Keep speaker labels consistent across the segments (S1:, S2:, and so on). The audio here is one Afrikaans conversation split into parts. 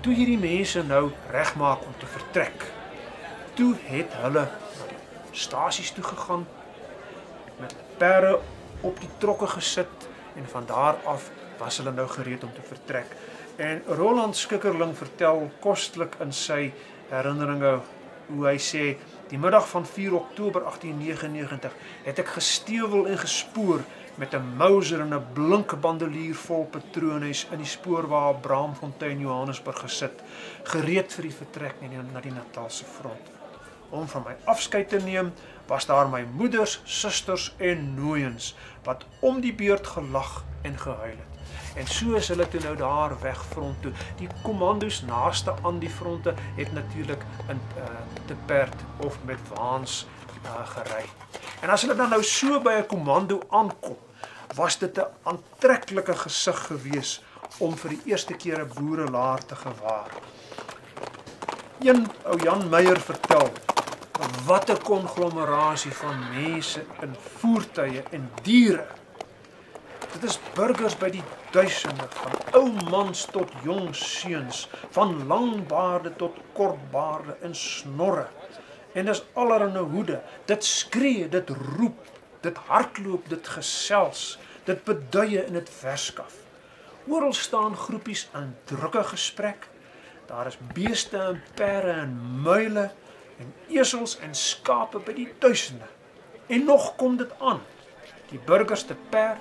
S1: toe hierdie mense nou regmaak om te vertrek, toe het hulle na die stasies toe gegaan, met perde op die trokke gesit en van daar af was hulle nou gereed om te vertrek. En Roland Skikkerling vertel kostelik in sy herinneringe hoe hy sê, die middag van 4 Oktober 1899 het ek gestewel en gespoor met 'n Mauser en 'n blink bandelier vol patrones in die spoor waar Braamfontein Johannesburg gesit, gereed vir die vertrek na die Natalse front. Om van my afskeid te neem, was daar my moeders, susters en nooiens, wat om die beurt gelag en gehuil het. En so is hulle toe nou daar weg front toe. Die kommando's naaste aan die fronte het natuurlik in te perd of met waans gery. En as hulle dan nou so by 'n kommando aankom, was dit 'n aantreklike gesig gewees om vir die eerste keer 'n boerelaar te gewaar. Een ou Jan Meyer vertel, wat 'n konglomerasie van mense en voertuie en diere. Dit is burgers by die duisende, van ou mans tot jong seuns, van lang baarde tot kort baarde en snorre. En dis allerhande hoede. Dit skree, dit roep, dit hardloop, dit gesels, dit beduie en dit verskaf. Oral staan groepies in drukke gesprek. Daar is beeste en perde en muile en esels en skape by die duisende. En nog kom dit aan. Die burgers te perd,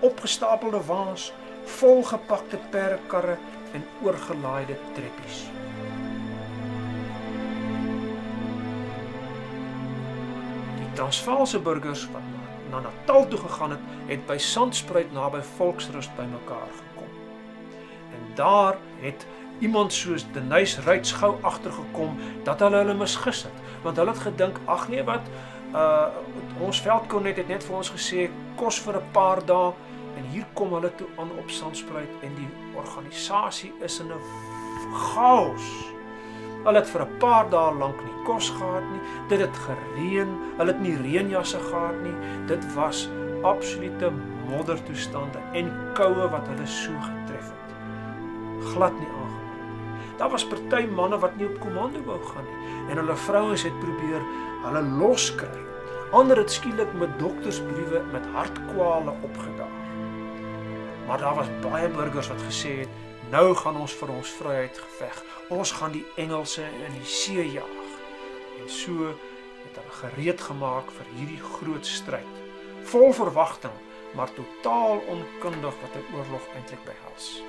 S1: opgestapelde waans, volgepakte perdekarre en oorgelaaide treppies. Die Transvaalse burgers wat na Natal toe gegaan het by Sandspruit naby Volksrust bymekaar gekom. En daar het iemand soos Denys Ruits gou agtergekom dat hulle misgis het, want hulle het gedink, ag nee wat, ons veldkornet het net vir ons gesê, kos vir 'n paar dae, en hier kom hulle toe aan op Sandspruit en die organisasie is in 'n chaos. Hulle het vir 'n paar dae lank nie kos gehad nie, dit het gereën, hulle het nie reënjasse gehad nie, dit was absolute moddertoestande en koue wat hulle so getref het. Glad nie aangenaam. Daar was party manne wat nie op kommando wou gaan nie, en hulle vrouens het probeer hulle loskry. Ander het skielik met doktersbriewe met hartkwale opgedaag. Maar daar was baie burgers wat gesê het, nou gaan ons vir ons vryheid geveg. Ons gaan die Engelse in die see jaag. En so het hulle gereed gemaak vir hierdie groot stryd. Vol verwagting, maar totaal onkundig wat 'n oorlog eintlik behels.